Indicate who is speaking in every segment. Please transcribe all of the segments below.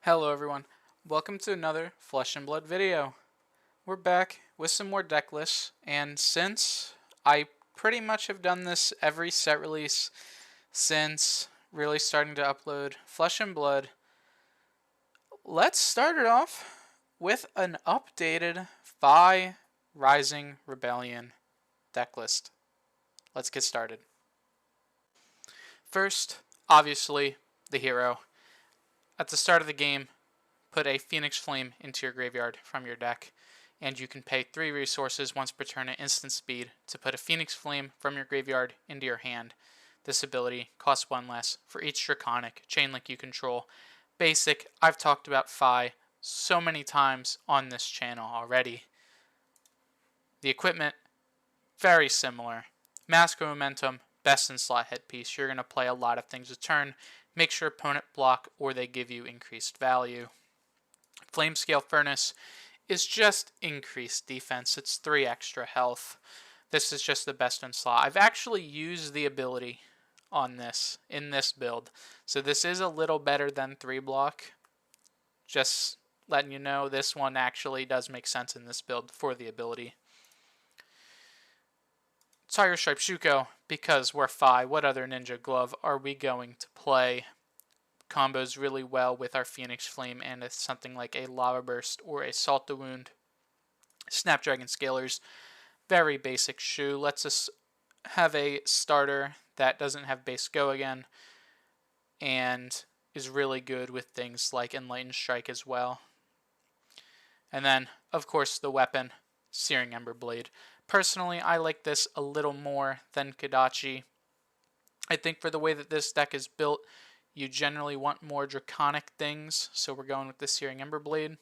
Speaker 1: Hello everyone, welcome to another Flesh and Blood video. We're back with some more deck lists, and since I pretty much have done this every set release since really starting to upload Flesh and Blood, let's start it off with an updated Phi Rising Rebellion deck list. Let's get started. First, obviously, the hero. At the start of the game, put a Phoenix Flame into your graveyard from your deck, and you can pay 3 resources once per turn at instant speed to put a Phoenix Flame from your graveyard into your hand. This ability costs 1 less for each Draconic Chainlink you control. Basic, I've talked about Phi so many times on this channel already. The equipment, very similar. Mask of Momentum, best in slot headpiece. You're going to play a lot of things a turn. Make sure opponent block or they give you increased value. Flamescale Furnace is just increased defense. It's 3 extra health. This is just the best in slot. I've actually used the ability on this in this build, so this is a little better than 3 block. Just letting you know, this one actually does make sense in this build for the ability. Tiger Stripe Shuko, because we're Phi, what other ninja glove are we going to play? Combos really well with our Phoenix Flame and it's something like a Lava Burst or a Salt the Wound. Snapdragon Scalers, very basic shoe. Lets us have a starter that doesn't have base go again and is really good with things like Enlightened Strike as well. And then, of course, the weapon, Searing Ember Blade. Personally, I like this a little more than Kodachi. I think for the way that this deck is built, you generally want more draconic things, so we're going with the Searing Ember Blade.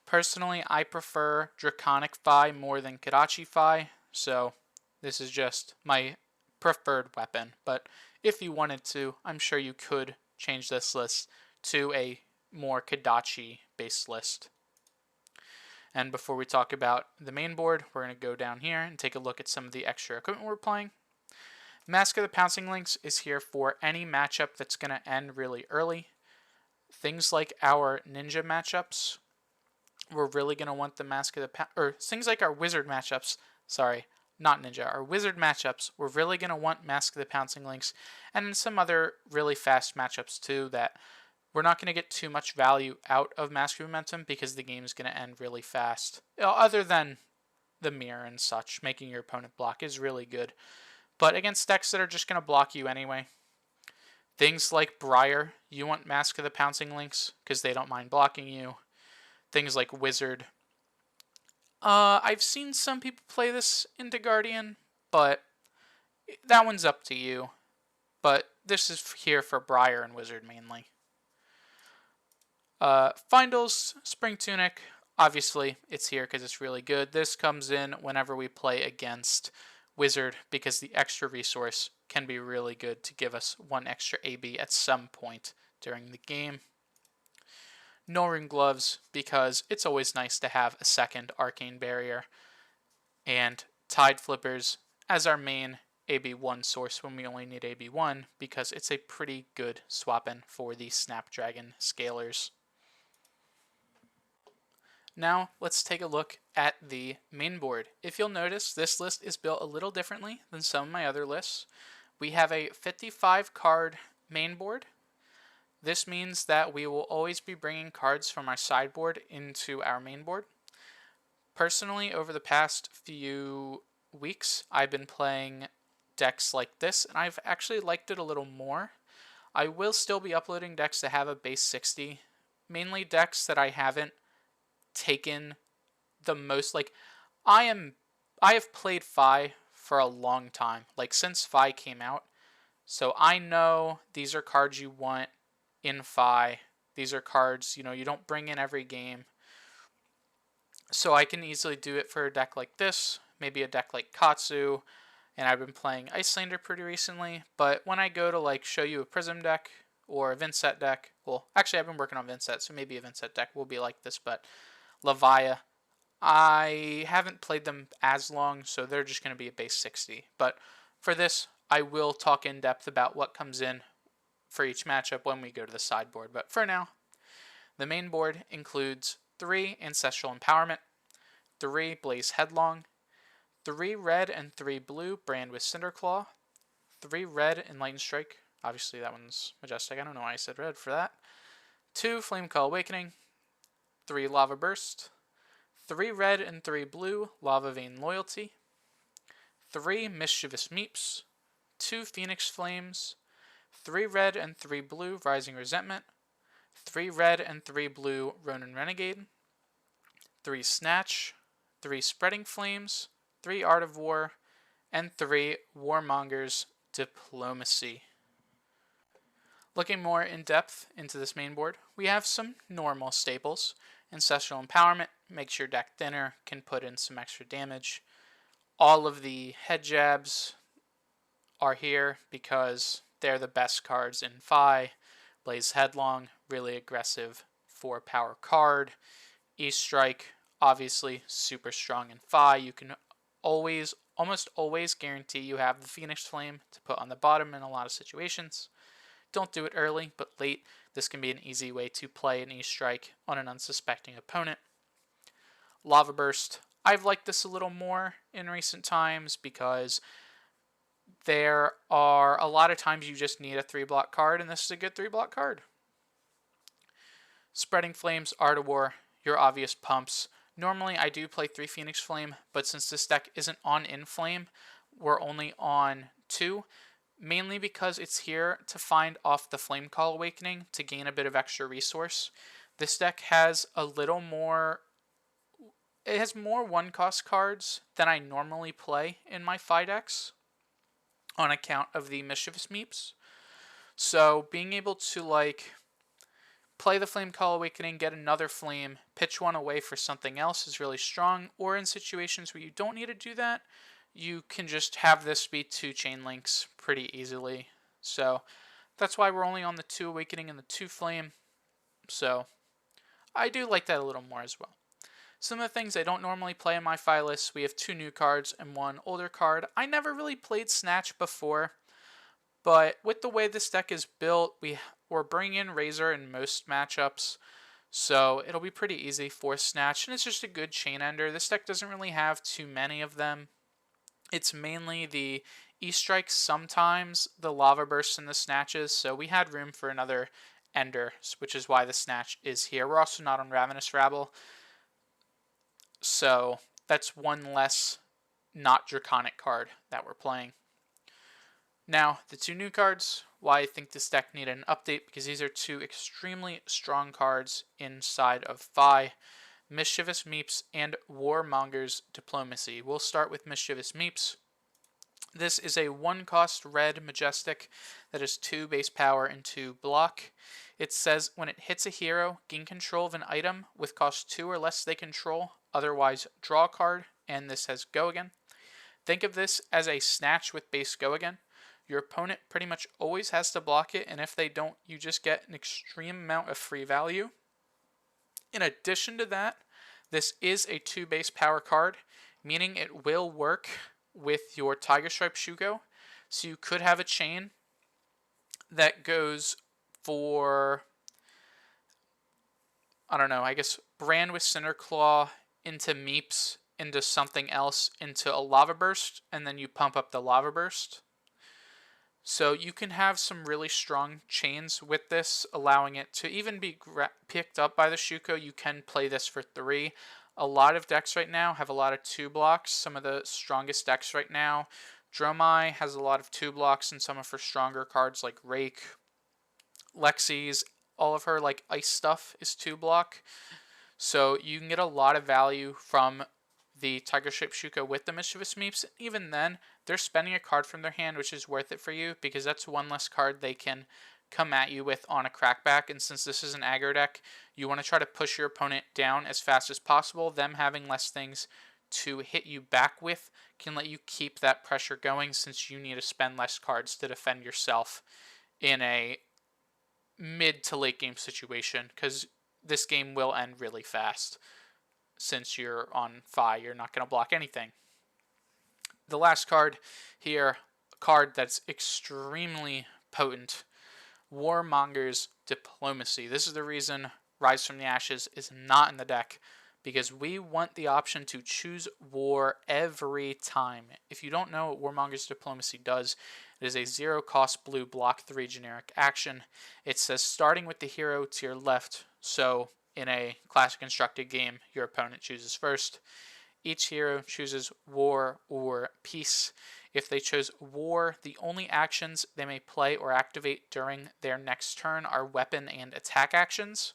Speaker 1: Personally, I prefer Draconic Phi more than Kodachi Phi, so this is just my preferred weapon. But if you wanted to, I'm sure you could change this list to a more Kodachi-based list. And before we talk about the main board, we're going to go down here and take a look at some of the extra equipment we're playing. Mask of the Pouncing Lynx is here for any matchup that's going to end really early. Things like our ninja matchups, we're really going to want the Mask of the or things like our wizard matchups, sorry, not ninja, our wizard matchups, we're really going to want Mask of the Pouncing Lynx, and some other really fast matchups too that we're not going to get too much value out of Mask of Momentum because the game is going to end really fast. Other than the mirror and such, making your opponent block is really good. But against decks that are just going to block you anyway, things like Briar, you want Mask of the Pouncing Lynx because they don't mind blocking you. Things like Wizard. I've seen some people play this into Guardian, but that one's up to you. But this is here for Briar and Wizard mainly. Findle's Spring Tunic, obviously it's here because it's really good. This comes in whenever we play against Wizard because the extra resource can be really good to give us 1 extra AB at some point during the game. Norrin Gloves because it's always nice to have a second Arcane Barrier. And Tide Flippers as our main AB1 source when we only need AB1 because it's a pretty good swap-in for the Snapdragon Scalers. Now, let's take a look at the main board. If you'll notice, this list is built a little differently than some of my other lists. We have a 55 card main board. This means that we will always be bringing cards from our sideboard into our main board. Personally, over the past few weeks, I've been playing decks like this, and I've actually liked it a little more. I will still be uploading decks that have a base 60, mainly decks that I haven't taken the most. Like, I have played Phi for a long time, like since Phi came out, so I know these are cards you want in Phi. These are cards, you don't bring in every game, so I can easily do it for a deck like this, maybe a deck like Katsu, and I've been playing Icelander pretty recently. But when I go to like show you a Prism deck or a Vincent deck, well, actually I've been working on Vincent, so maybe a Vincent deck will be like this, but Lavia, I haven't played them as long, so they're just going to be a base 60. But for this, I will talk in depth about what comes in for each matchup when we go to the sideboard. But for now, The main board includes 3 Ancestral Empowerment, 3 Blaze Headlong, 3 red and 3 blue Brand with Cinderclaw, 3 red Enlightened Strike. Obviously, that one's majestic. I don't know why I said red for that. 2 Flame Call Awakening, 3 Lava Burst, 3 red and 3 blue Lava Vein Loyalty, 3 Mischievous Meeps, 2 Phoenix Flames, 3 red and 3 blue Rising Resentment, 3 red and 3 blue Ronin Renegade, 3 Snatch, 3 Spreading Flames, 3 Art of War, and 3 Warmonger's Diplomacy. Looking more in depth into this main board, we have some normal staples. Ancestral Empowerment makes your deck thinner, can put in some extra damage. All of the head jabs are here because they're the best cards in Fi. Blaze Headlong, really aggressive 4-power card. E-Strike, obviously super strong in Fi. You can almost always guarantee you have the Phoenix Flame to put on the bottom in a lot of situations. Don't do it early, but late, this can be an easy way to play an E-Strike on an unsuspecting opponent. Lava Burst, I've liked this a little more in recent times because there are a lot of times you just need a 3-block card, and this is a good 3-block card. Spreading Flames, Art of War, your obvious pumps. Normally I do play 3 Phoenix Flame, but since this deck isn't on Inflame, we're only on 2. Mainly because it's here to find off the Flame Call Awakening to gain a bit of extra resource. This deck has a little more... It has more 1-cost cards than I normally play in my Fi decks on account of the Mischievous Meeps. So being able to play the Flame Call Awakening, get another Flame, pitch one away for something else is really strong. Or in situations where you don't need to do that, you can just have this be 2 chain links pretty easily. So that's why we're only on the 2 Awakening and the 2 Flame. So I do like that a little more as well. Some of the things I don't normally play in my Fi list, we have 2 new cards and 1 older card. I never really played Snatch before, but with the way this deck is built, we're bringing in Razor in most matchups. So it'll be pretty easy for Snatch, and it's just a good chain ender. This deck doesn't really have too many of them. It's mainly the E-Strikes, sometimes the Lava Bursts and the Snatches, so we had room for another ender, which is why the Snatch is here. We're also not on Ravenous Rabble, so that's one less not Draconic card that we're playing. Now, the 2 new cards, why I think this deck needed an update, because these are 2 extremely strong cards inside of Fi. Mischievous Meeps and Warmonger's Diplomacy. We'll start with Mischievous Meeps. This is a 1-cost red majestic that is 2 base power and 2 block. It says when it hits a hero, gain control of an item with cost 2 or less they control, otherwise draw a card, and this has Go Again. Think of this as a Snatch with base Go Again. Your opponent pretty much always has to block it, and if they don't, you just get an extreme amount of free value. In addition to that, this is a 2 base power card, meaning it will work with your Tiger Stripe Shuko. So you could have a chain that goes for, I don't know, I guess Brand with Cinderclaw into Meeps, into something else, into a Lava Burst, and then you pump up the Lava Burst. So you can have some really strong chains with this, allowing it to even be picked up by the Shuko. You can play this for 3. A lot of decks right now have a lot of 2 blocks. Some of the strongest decks right now, Dromai has a lot of 2 blocks, and some of her stronger cards like Rake, Lexi's, all of her ice stuff is 2 block. So you can get a lot of value from the Tiger Stripe Shuko with the Mischievous Meeps. Even then, they're spending a card from their hand, which is worth it for you because that's one less card they can come at you with on a crackback. And since this is an aggro deck, you want to try to push your opponent down as fast as possible. Them having less things to hit you back with can let you keep that pressure going, since you need to spend less cards to defend yourself in a mid to late game situation, because this game will end really fast. Since you're on Fi, you're not going to block anything. The last card here, a card that's extremely potent, Warmonger's Diplomacy. This is the reason Rise from the Ashes is not in the deck, because we want the option to choose war every time. If you don't know what Warmonger's Diplomacy does, it is a 0-cost blue block 3 generic action. It says starting with the hero to your left, so in a classic constructed game, your opponent chooses first. Each hero chooses war or peace. If they chose war, the only actions they may play or activate during their next turn are weapon and attack actions.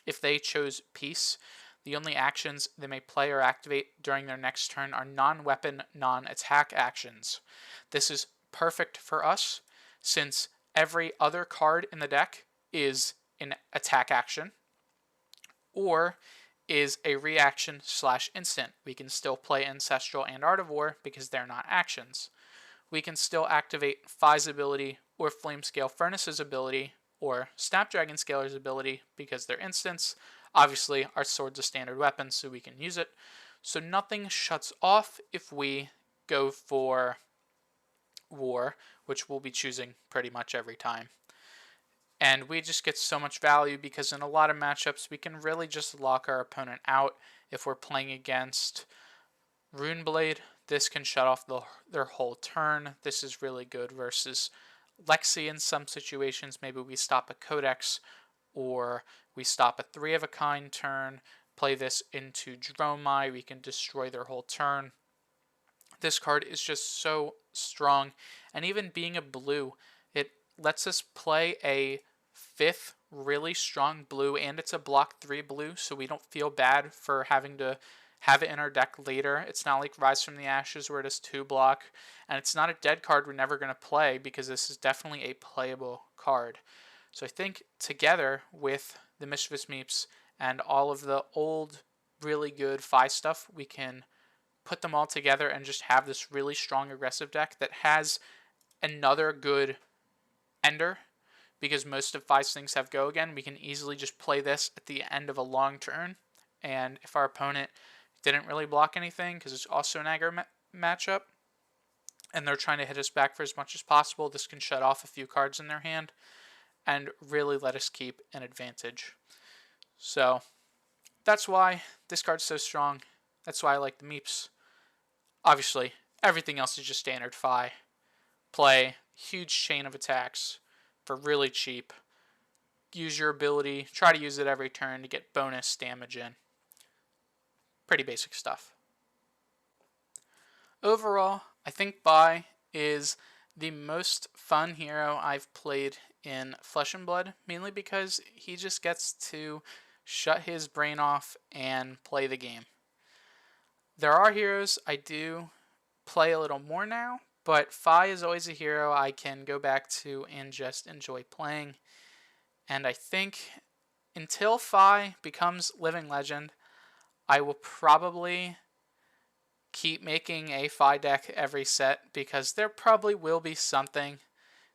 Speaker 1: If they chose peace, the only actions they may play or activate during their next turn are non-weapon, non-attack actions. This is perfect for us since every other card in the deck is an attack action or is a reaction / instant. We can still play Ancestral and Art of War because they're not actions. We can still activate Phi's ability or Flamescale Furnace's ability or Snapdragon Scaler's ability because they're instants. Obviously, our sword's a standard weapon, so we can use it. So nothing shuts off if we go for war, which we'll be choosing pretty much every time. And we just get so much value because in a lot of matchups, we can really just lock our opponent out. If we're playing against Runeblade, this can shut off their whole turn. This is really good versus Lexi in some situations. Maybe we stop a Codex or we stop a 3 of a kind turn, play this into Dromai, we can destroy their whole turn. This card is just so strong, and even being a blue, it lets us play a 5th really strong blue, and it's a block 3 blue, so we don't feel bad for having to have it in our deck later. It's not like Rise from the Ashes where it is 2 block, and it's not a dead card we're never going to play because this is definitely a playable card. So I think together with the Mischievous Meeps and all of the old, really good Phi stuff, we can put them all together and just have this really strong aggressive deck that has another good ender, because most of Phi's things have go again. We can easily just play this at the end of a long turn, and if our opponent didn't really block anything, because it's also an aggro matchup, and they're trying to hit us back for as much as possible, this can shut off a few cards in their hand and really let us keep an advantage. So that's why this card's so strong. That's why I like the Meeps. Obviously, everything else is just standard Phi. Play huge chain of attacks for really cheap. Use your ability. Try to use it every turn to get bonus damage in. Pretty basic stuff. Overall, I think Phi is the most fun hero I've played in Flesh and Blood, mainly because he just gets to shut his brain off and play the game. There are heroes I do play a little more now, but Phi is always a hero I can go back to and just enjoy playing. And I think until Phi becomes Living Legend, I will probably keep making a Phi deck every set, because there probably will be something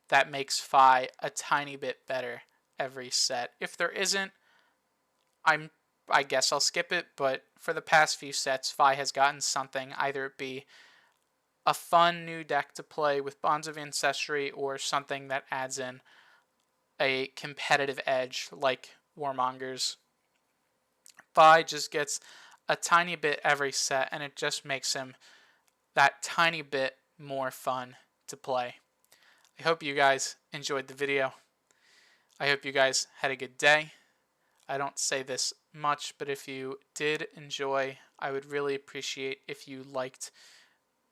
Speaker 1: that makes Phi a tiny bit better every set. If there isn't, I guess I'll skip it, but for the past few sets, Phi has gotten something, either it be a fun new deck to play with Bonds of Ancestry or something that adds in a competitive edge like Warmongers. Phi just gets a tiny bit every set, and it just makes him that tiny bit more fun to play. I hope you guys enjoyed the video. I hope you guys had a good day. I don't say this much, but if you did enjoy, I would really appreciate if you liked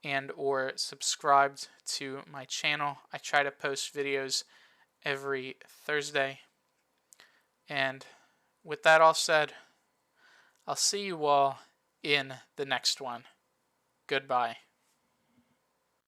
Speaker 1: and or subscribed to my channel. I try to post videos every Thursday. And with that all said, I'll see you all in the next one. Goodbye.